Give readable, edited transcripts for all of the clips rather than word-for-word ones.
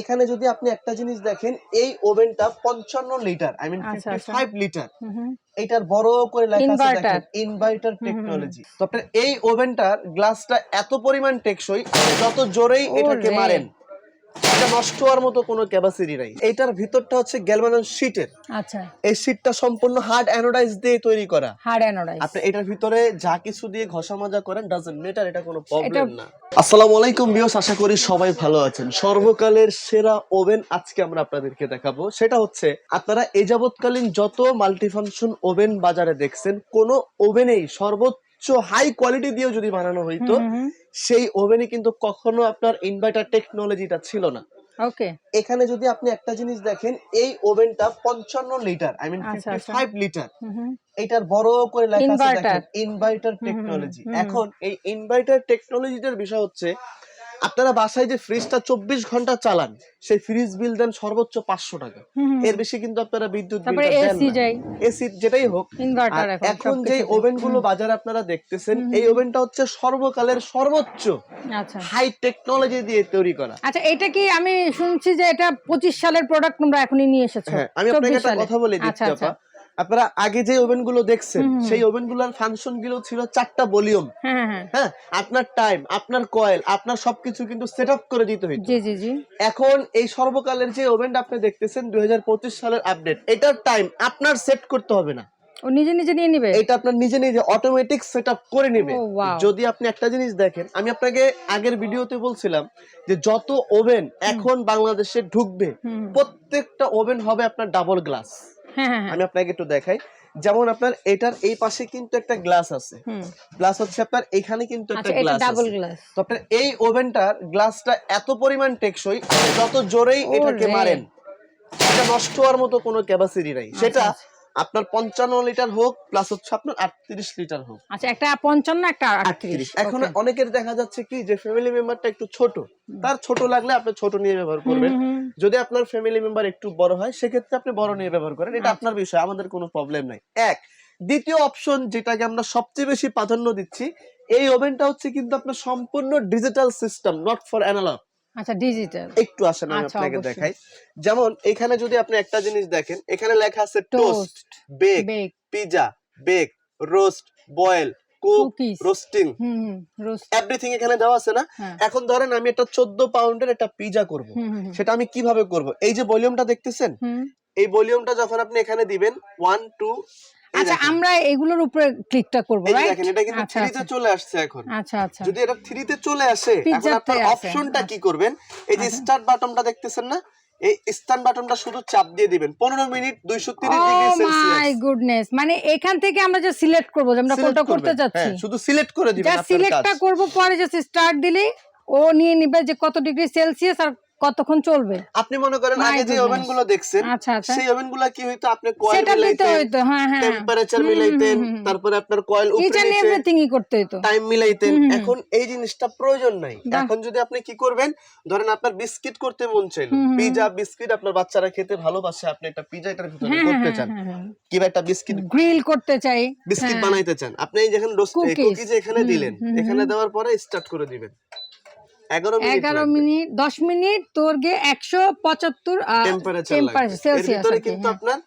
এখানে যদি আপনি একটা জিনিস দেখেন, এই ওভেনটা 55 লিটার, আই মিন 55 লিটার। এটার বড় করে লেখা আছে দেখেন, ইনভার্টার টেকনোলজি। তো আপনার এই ওভেনটার গ্লাসটা এত পরিমাণ টেকসই, যত জোরেই এটাকে মারেন এটা নষ্ট হওয়ার মতো কোনো ক্যাপাসিটি নাই। এটার ভিতরটা হচ্ছে গ্যালভানাইজ শীটের। আচ্ছা, এই শীটটা সম্পূর্ণ হার্ড অ্যানোডাইজ দিয়ে তৈরি করা। Hard anodise. আপনি এটার ভিতরে যা কিছু দিয়ে ঘষা মাজা করেন, ডাজন্ট ম্যাটার, এটা কোনো প্রবলেম না। আসসালামু আলাইকুম ভিউয়ার্স, আশা করি সবাই ভালো আছেন। সর্বকালের সেরা ওভেন আজকে আমরা আপনাদেরকে দেখাবো। সেটা হচ্ছে আপনারা এই যাবৎকালীন যত মাল্টিফাংশন ওভেন বাজারে দেখছেন, কোন ওভেনেই সর্বোচ্চ হাই কোয়ালিটি দিয়েও যদি বানানো হইতো, সেই ওভেনে কিন্তু কখনো আপনার ইনভার্টার টেকনোলজিটা ছিল না। ওকে, এখানে যদি আপনি একটা জিনিস দেখেন, এই ওভেনটা 55 লিটার, আই মিন 55 লিটার। এটার বড় করে লেখা আছে দেখেন, ইনভার্টার টেকনোলজি। এখন এই ইনভার্টার টেকনোলজিটার বিষয় হচ্ছে, আপনারা বাসায় যে ফ্রিজটা 24 ঘন্টা চালান, সেই ফ্রিজ বিল দেন সর্বোচ্চ 500 টাকা। এর বেশি কিন্তু আপনারা বিদ্যুৎ বিল দেন না। এসি যেটাই হোক। ইনভার্টার এখন যে ওভেন গুলো বাজারে আপনারা দেখতেছেন, এই ওভেনটা হচ্ছে সর্বকালের সর্বোচ্চ হাই টেকনোলজি দিয়ে তৈরি করা। আচ্ছা, এটা কি আমি শুনছি যে এটা 25 সালের প্রোডাক্ট তোমরা এখনই নিয়ে এসেছো? হ্যাঁ, আমি আপনাকে একটা কথা বলে দিচ্ছি আপা। আপনারা আগে যে ওভেন গুলো দেখছেন, সেই ওভেন গুলোর ফাংশন গুলো ছিল 4টা ভলিউম। হ্যাঁ, আপনার টাইম, আপনার কয়েল, আপনার সবকিছু কিন্তু সেট আপ করে দিতে হইতো। জি জি জি। এখন এই সর্বকালের যে ওভেনটা আপনি দেখতেছেন 2025 সালের আপডেট, এটার টাইম আপনার সেট করতে হবে না, ও নিজে নিজে নিয়ে নেবে। এটা আপনার নিজে নিজে অটোমেটিক সেট আপ করে নেবে। যদি আপনি একটা জিনিস দেখেন, আমি আপনাকে আগের ভিডিওতে বলছিলাম যে যত ওভেন এখন বাংলাদেশে ঢুকবে, প্রত্যেকটা ওভেন হবে আপনার ডাবল গ্লাস। আমি আপনাকে একটু দেখাই। যেমন আপনার এটার এই পাশে কিন্তু একটা গ্লাস আছে, প্লাস হচ্ছে আপনার এখানে কিন্তু একটা গ্লাস আছে। তো আপনার এই ওভেনটার গ্লাসটা এত পরিমাণ টেকসই, যত জোরেই এটাকে মারেন এটা নষ্ট হওয়ার মতো কোনো ক্যাপাসিটি নাই। সেটা আপনার 55 লিটার হোক, প্লাস হচ্ছে আপনার 38 লিটার হোক। আচ্ছা, একটা 55 একটা 38। এখন অনেকের দেখা যাচ্ছে কি যে ফ্যামিলি মেম্বারটা একটু ছোট, তার ছোট লাগলে আপনি ছোট নিয়ে ব্যবহার করবেন। যদি আপনার ফ্যামিলি মেম্বার একটু বড় হয়, সেক্ষেত্রে আপনি বড় নিয়ে ব্যবহার করেন, এটা আপনার বিষয়, আমাদের কোনো প্রবলেম নাই। এক দ্বিতীয় অপশন যেটাকে আমরা সবচেয়ে বেশি প্রাধান্য দিচ্ছি, এই ওভেনটা হচ্ছে কিন্তু আপনার সম্পূর্ণ digital system, not for analog. আচ্ছা, ডিজিটাল। একটু আসেন আমি আপনাকে দেখাই। যেমন এখানে যদি আপনি একটা জিনিস দেখেন, এখানে লেখা আছে toast, bake, pizza, bake, roast, boil, cook, roasting, everything এখানে দেওয়া আছে না। এখন ধরেন আমি একটা 14 পাউন্ডের একটা পিজা করব, সেটা আমি কিভাবে করব? এই যে ভলিউমটা দেখতেছেন, এই ভলিউমটা যখন আপনি এখানে দিবেন 1 2, আচ্ছা, আমরা এগুলোর উপরে ক্লিকটা করব, রাইট? দেখেন এটা কিন্তু 3 তে চলে আসছে এখন। আচ্ছা আচ্ছা, যদি এটা 3 তে চলে আসে, এখন আপনার অপশনটা কি করবেন? এই যে স্টার্ট বাটনটা দেখতেছেন না, এই স্টার্ট বাটনটা শুধু চাপ দিয়ে দিবেন। 15 minute 230 degree Celsius. My goodness, মানে এখান থেকে আমরা যে সিলেক্ট করব যে আমরা কোনটা করতে যাচ্ছি, শুধু সিলেক্ট করে দিবেন। আপনার কাজ সিলেক্টটা করব, পরে জাস্ট স্টার্ট দিলেই ও নিয়ে নিবে যে কত ডিগ্রি সেলসিয়াস আর কতক্ষণ চলবে। আপনি মনে করেন আগে যে ওভেনগুলো দেখছেন, সেই ওভেনগুলো কি হইতো, আপনি কয়েল মিলাইতেন, টেম্পারেচার মিলাইতেন, তারপরে আপনার কয়েল উপরে নিচে এভরিথিংই করতে হতো, টাইম মিলাইতেন। এখন এই জিনিসটা প্রয়োজন নাই। এখন যদি আপনি কি করবেন, ধরেন আপনার বিস্কিট করতে মন চাইলো, পিজা বিস্কিট আপনার বাচ্চারা খেতে ভালোবাসে, আপনি একটা পিজা এটার ভিতরে করতে চান, কিংবা একটা বিস্কিট গ্রিল করতে চাই, বিস্কিট বানাইতে চান, আপনি এই যখন কুকিজ এখানে দিলেন, এখানে দেওয়ার পরে স্টার্ট করে দিবেন। 11 মিনিট 10 মিনিট তোর গে 175 টেম্পারেচার সেলসিয়াস ভিতরে কিন্তু আপনার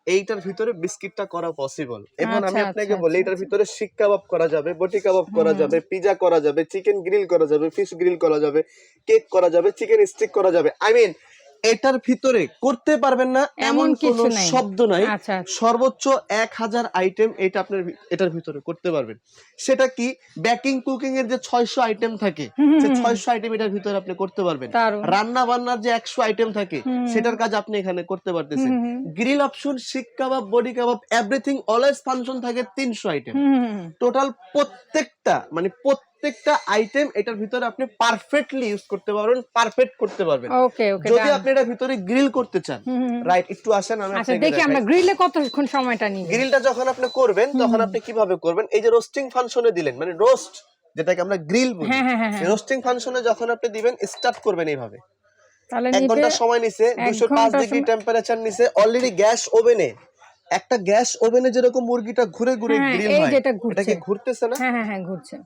এইটার ভিতরে বিস্কিটটা করা পসিবল। এখন আমি আপনাকে বলি, এটার ভিতরে শিক কাবাব করা যাবে, বটি কাবাব করা যাবে, পিজা করা যাবে, চিকেন গ্রিল করা যাবে, ফিশ গ্রিল করা যাবে, কেক করা যাবে, চিকেন স্টিক করা যাবে। আই মিন এটার ভিতরে করতে পারবেন না এমন কোনো শব্দ নাই। সর্বোচ্চ 1000 আইটেম এটা আপনার এটার ভিতরে করতে পারবেন। সেটা কি, বেকিং কুকিং এর যে 600 আইটেম থাকে, সেই 600 আইটেম এটার ভিতরে আপনি করতে পারবেন। রান্না বান্নার যে 100 আইটেম থাকে, সেটার কাজ আপনি এখানে করতে পারতেছেন। গ্রিল অপশন, শিক কাবাব, বডি কাবাব, এভরিথিং অলওয়েজ ফাংশন থাকে 300 আইটেম টোটাল। প্রত্যেকটা আইটেম এটার ভিতরে আপনি পারফেক্টলি ইউজ করতে পারবেন, পারফেক্ট করতে পারবেন। যদি আপনি এটার ভিতরে গ্রিল করতে চান, রাইট, একটু আসেন আমি আপনাকে দেখি আমরা গ্রিলে কতক্ষণ সময়টা নিব। গ্রিলটা যখন আপনি করবেন, তখন আপনি কিভাবে করবেন, এই যে রোস্টিং ফাংশনে দিলেন, মানে রোস্ট যেটাকে আমরা গ্রিল বলি, রোস্টিং ফাংশনে যখন আপনি দিবেন, স্টার্ট করবেন এইভাবে। 1 ঘন্টা সময় নিছে, 205 ডিগ্রি টেম্পারেচার নিছে। অলরেডি গ্যাস ওভেনে, একটা গ্যাস ওভেনে যেরকম মুরগিটা ঘুরে ঘুরে গ্রিল হয়, এটা কি ঘুরতেছে না? হ্যাঁ, ঘুরছে।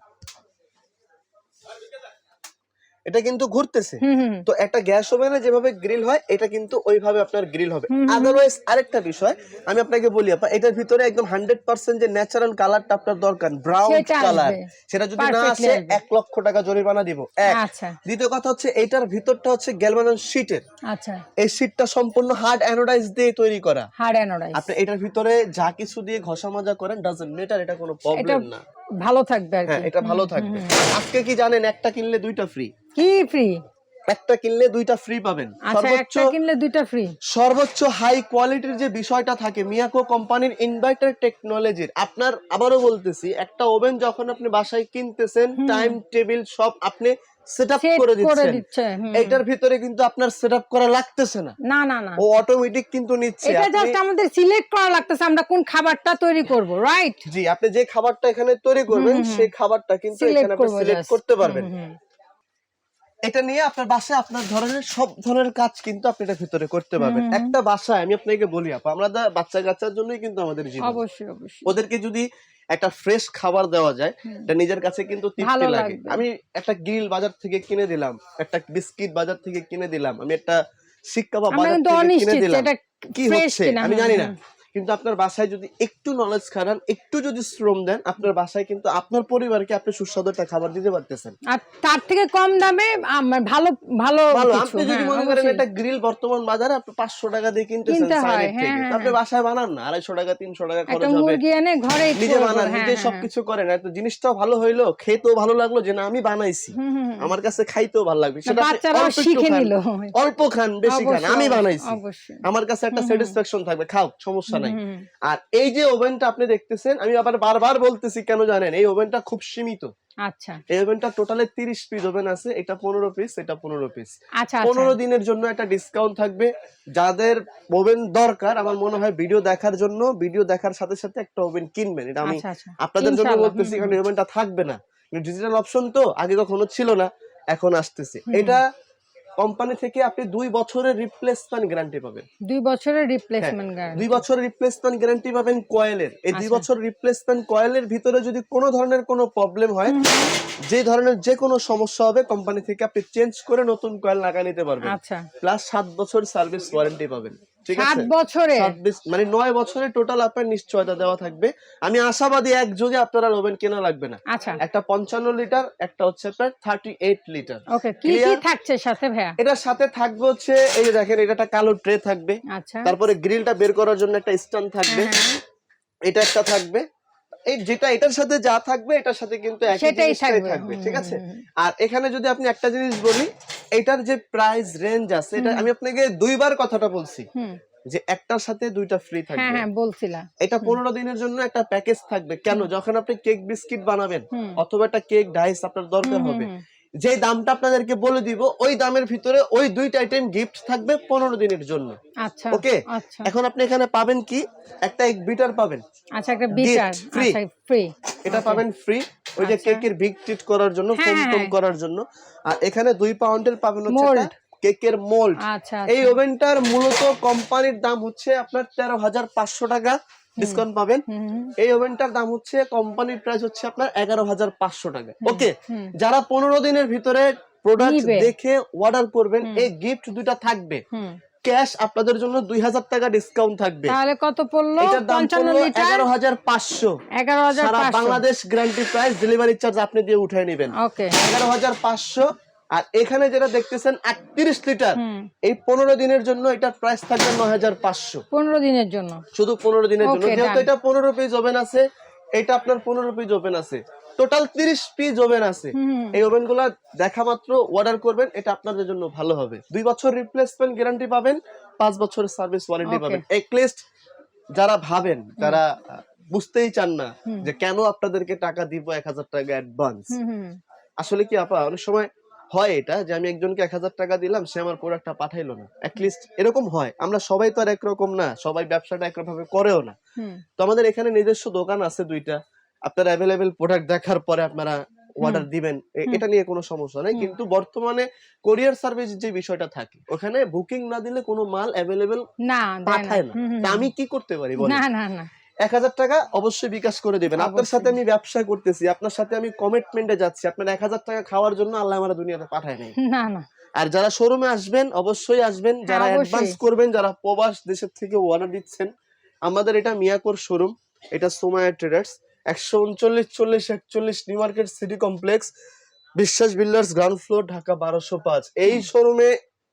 এটা কিন্তু ঘুরতেছে। হুম হুম তো একটা গ্যাস ওভেনে যেভাবে গ্রিল হয় এটা কিন্তু ওইভাবে আপনার গ্রিল হবে। আদারওয়াইজ আরেকটা বিষয় আমি আপনাকে বলি আপা, এটার ভিতরে একদম 100% যে ন্যাচারাল কালারটা আপনার দরকার, ব্রাউন সেটা কালার, আসবে, সেটা যদি না পারফেক্টলি আসে আসবে। 1 লক্ষ টাকা জরিমানা দিব। এক। আচ্ছা দ্বিতীয় কথা হচ্ছে এটার ভিতরটা হচ্ছে গ্যালভানাইজ শীটের। আচ্ছা, এই শীটটা সম্পূর্ণ হার্ড অ্যানোডাইজ দিয়ে তৈরি করা। হার্ড অ্যানোডাইজ, আপনি এটার ভিতরে যা কিছু দিয়ে ঘষা মাজা করেন ডাজন্ট ম্যাটার, এটা কোনো এটা প্রবলেম না। ভালো থাকবে আর হ্যাঁ, কি। এটা ভালো থাকবে। আজকে কি জানেন, একটা কিনলে দুইটা ফ্রি। কি ফ্রি? একটা কিনলে দুইটা ফ্রি পাবেন। আচ্ছা, একটা কিনলে দুইটা ফ্রি। সর্বোচ্চ হাই কোয়ালিটির যে বিষয়টা থাকে মিয়াকো কোম্পানির ইনভার্টার টেকনোলজির। আপনার আবারও বলতেছি, একটা ওভেন যখন আপনি বাসায় কিনতেছেন টাইম টেবিল সব আপনি সেটআপ সেট করে করে দিচ্ছেন, দিচ্ছে। এইটার ভিতরে কিন্তু আপনার সেটআপ করা লাগতেছে না, না না না, ও অটোমেটিক কিন্তু নিচ্ছে। এটা জাস্ট আমাদের সিলেক্ট করা লাগতেছে আমরা কোন খাবারটা তৈরি করব, রাইট? জি, আপনি যে খাবারটা এখানে তৈরি করবেন সেই খাবারটা কিন্তু এখানে আপনি সিলেক্ট করতে পারবেন। এটা নিয়ে আপনার বাসায় আপনার ধরনের সব ধরনের কাজ কিন্তু আপনি এটার ভিতরে করতে পারবেন। একটা বাসায় আমি আপনাকে বলি আপা, আমরা বাচ্চা কাচ্চার জন্যই কিন্তু আমাদের জীবন। অবশ্যই অবশ্যই ওদেরকে যদি একটা ফ্রেশ খাবার দেওয়া যায় এটা নিজের কাছে কিন্তু তৃপ্তি লাগে। আমি একটা গ্রিল বাজার থেকে কিনে দিলাম, একটা বিস্কিট বাজার থেকে কিনে দিলাম, আমি একটা শিক কাবাব বাজার থেকে কিনে দিলাম, কি হচ্ছে আমি জানি না, কিন্তু আপনার বাসায় যদি একটু নলেজ খাটান, একটু যদি শ্রম দেন, আপনার বাসায় কিন্তু আপনার পরিবারকে আপনি সুস্বাদু একটা খাবার দিতে পারতেছেন। আর তার থেকে কম দামে ভালো ভালো ভালো। কিছু। আপনি যদি মনে করেন একটা গ্রিল বর্তমান বাজারে আপনি 500 টাকা দিয়ে কিনতেছেন সাইড থেকে, আপনি বাসায় বানান না, 250 টাকা 300 টাকা খরচ হবে, মুরগি এনে ঘরে নিজে বানান, নিজে সবকিছু করেন, এত জিনিসটাও ভালো হইলো, খেতেও ভালো লাগলো যে না আমি বানাইছি, আমার কাছে খাইতেও ভালো লাগবে, সেটা বাচ্চারা শিখে নিল, অল্প খান বেশি খান, আমি বানাইছি, অবশ্যই আমার কাছে একটা স্যাটিসফ্যাকশন থাকবে, খাও সমস্যা নাই। আর এই যে ওভেনটা আপনি দেখতেছেন, আমি আবার বারবার বলতেছি কেন জানেন, এই ওভেনটা খুব সীমিত। আচ্ছা, এই ওভেনটা টোটালে 30 পিস ওভেন আছে, এটা 15 পিস, এটা 15 পিস। আচ্ছা 15 দিনের জন্য একটা ডিসকাউন্ট থাকবে। যাদের ওভেন দরকার, আমার মনে হয় ভিডিও দেখার জন্য, ভিডিও দেখার সাথে সাথে একটা ওভেন কিনবেন, এটা আমি আপনাদের জন্য বলতেছি, কারণ এই ওভেনটা থাকবে না। ডিজিটাল অপশন তো আগে কখনো ছিল না, এখন আসতেছে। এটা কোম্পানি থেকে আপনি 2 বছরের রিপ্লেসমেন্ট গ্যারান্টি পাবেন। 2 বছরের রিপ্লেসমেন্ট গ্যারান্টি, 2 বছরের রিপ্লেসমেন্ট গ্যারান্টি পাবেন কয়েলের। এই 2 বছর রিপ্লেসমেন্ট কয়েলের ভিতরে যদি কোনো ধরনের কোনো প্রবলেম হয়, যে ধরনের যে কোনো সমস্যা হবে, কোম্পানি থেকে আপনি চেঞ্জ করে নতুন কয়েল লাগা নিতে পারবেন। আচ্ছা, প্লাস 7 বছর সার্ভিস ওয়ারেন্টি পাবেন। ঠিক আছে, 7 বছরে, মানে 9 বছরে টোটাল আপনার নিশ্চয়তা দেওয়া থাকবে। আমি আশাবাদী একযোগে আপনারা ওভেন কেনা লাগবে না। আচ্ছা, একটা 55 লিটার, একটা হচ্ছে আপনার 38 লিটার। ওকে, কি কি থাকছে সাথে ভাইয়া? এটার সাথে থাকবে হচ্ছে এই যে দেখেন, এটা একটা কালো ট্রে থাকবে, আচ্ছা, তারপরে গ্রিলটা বের করার জন্য একটা স্ট্যান্ড থাকবে, এটা একটা থাকবে, এই যেটা এটার সাথে যা থাকবে এটার সাথে কিন্তু একই জিনিসটাই থাকবে। ঠিক আছে, আর এখানে যদি আপনি একটা জিনিস বলি, এটার যে প্রাইস রেঞ্জ আছে, এটা আমি আপনাকে 2 বার কথাটা বলছি যে একটার সাথে দুইটা ফ্রি থাকবে। হ্যাঁ হ্যাঁ বলছিলা, এটা 15 দিনের জন্য একটা প্যাকেজ থাকবে। কেন, যখন আপনি কেক বিস্কিট বানাবেন অথবা একটা কেক ডাইস আপনার দরকার হবে, যে দামটা আপনাদেরকে বলে দিব, ওই দামের ভিতরে ওই দুইটা আইটেম গিফট থাকবে 15 দিনের জন্য। আচ্ছা ওকে, এখন আপনি এখানে পাবেন কি, একটা এক বিটার পাবেন, আচ্ছা একটা বিটার, ফ্রি, আচ্ছা ফ্রি, এটা পাবেন ফ্রি, ওই যে কেকের বিগ টিট করার জন্য, ফোম টোম করার জন্য। আর এখানে 2 পাউন্ডের পাবেন হচ্ছে একটা কেকের মোল্ড। আচ্ছা, এই ওভেনটার মূলত কোম্পানির দাম হচ্ছে আপনার 13,500 টাকা, ডিসকাউন্ট পাবেন। এই ওভেনটার দাম হচ্ছে, কোম্পানির প্রাইস হচ্ছে আপনার 11,500 টাকা। ওকে, যারা 15 দিনের ভিতরে প্রোডাক্ট দেখে অর্ডার করবেন, এই গিফট দুইটা থাকবে। ক্যাশ আপনাদের জন্য 2,000 টাকা ডিসকাউন্ট থাকবে। তাহলে কত পড়লো? এটার দাম পড়লো 11,500। 11,500 সারা Bangladesh guarantee price, delivery charge আপনি দিয়ে উঠায় নেবেন। ওকে, 11,500। আর এখানে যেটা দেখতেছেন 38 লিটার, এই 15 দিনের জন্য এটার প্রাইস থাকবে 9,500। 15 দিনের জন্য, শুধু 15 দিনের জন্য। যেহেতু এটা 15 পিস ওভেন আছে, এটা আপনার 15 পিস ওভেন আছে, টোটাল 30 পিস ওভেন আছে। এই ওভেনগুলো দেখা মাত্র অর্ডার করবেন, এটা আপনাদের জন্য ভালো হবে। 2 বছর রিপ্লেসমেন্ট গ্যারান্টি পাবেন, 5 বছরের সার্ভিস ওয়ারেন্টি পাবেন। এটলিস্ট যারা ভাবেন, যারা বুঝতেই চান না যে কেন আপনাদেরকে টাকা দিব 1,000 টাকা অ্যাডভান্স, আসলে কি আপা, অনেক সময় হয় এটা যে আমি একজনকে 1,000 টাকা দিলাম, সে আমার প্রোডাক্টটা পাঠাইলো না। অ্যাটলিস্ট এরকম হয়, আমরা সবাই তো আর একরকম না, সবাই ব্যবসাটা একরকম করেও না। তো আমাদের এখানে নিজস্ব দোকান আছে 2টা, আপনারা অ্যাভেলেবেল প্রোডাক্ট দেখার পরে আপনারা অর্ডার দিবেন, এটা নিয়ে কোনো সমস্যা নাই। কিন্তু বর্তমানে কোরিয়ার সার্ভিস যে বিষয়টা থাকে, ওখানে বুকিং না দিলে কোনো মাল অ্যাভেলেবেল না পাঠায় না। তা আমি কি করতে পারি বলেন? না না না, 1000 টাকা অবশ্যই বিকাশ করে দিবেন। আপনার সাথে আমি ব্যবসা করতেছি, আপনার সাথে আমি কমিটমেন্টে যাচ্ছি, আপনার 1000 টাকা খাওয়ার জন্য আল্লাহ আমার দুনিয়াতে পাঠায় নাই। না না, আর যারা শোরুমে আসবেন অবশ্যই আসবেন, যারা অবশ্যই। অ্যাডভান্স করবেন, যারা প্রবাস দেশের থেকে অর্ডার দিচ্ছেন, আমাদের এটা মিয়াকোর শোরুম, এটা Sumaiya traders, 139 new market city complex, বিশ্বাস বিল্ডার্স, গ্রাউন্ড ফ্লোর, ঢাকা 1205। এই শোরুমে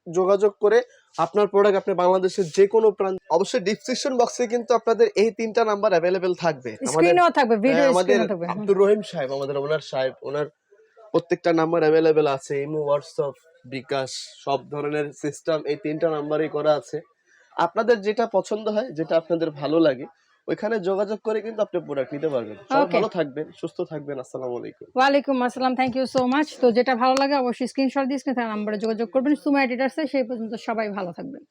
যোগাযোগ করে আপনার প্রোডাক্ট আপনি বাংলাদেশের যে কোনো প্রান্ত, অবশ্যই ডেসক্রিপশন বক্সে কিন্তু আপনাদের এই 3টা নাম্বার অ্যাভেলেবেল থাকবে। স্ক্রিনেও থাকবে, ভিডিও আমাদের স্ক্রিনেও থাকবে। আব্দুর রহিম সাহেব, আমাদের ওনার সাহেব, ওনার প্রত্যেকটা নাম্বার অ্যাভেলেবেল আছে, ইমো, হোয়াটসঅ্যাপ, বিকাশ, সব ধরনের সিস্টেম এই 3টা নাম্বারেই করা আছে। আপনাদের যেটা পছন্দ হয়, যেটা আপনাদের ভালো লাগে, ওইখানে যোগাযোগ করে কিন্তু আপনি প্রোডাক্ট নিতে পারবেন। সবাই Okay. ভালো থাকবেন, সুস্থ থাকবেন। আসসালামু আলাইকুম। ওয়ালাইকুম আসসালাম, থ্যাংক ইউ সো মাচ। তো যেটা ভালো লাগে অবশ্যই স্ক্রিনশট দিয়ে স্ক্রিনে থাকা নাম্বারে যোগাযোগ করবেন সুমাইয়া ট্রেডার্সে। সেই পর্যন্ত সবাই ভালো থাকবেন।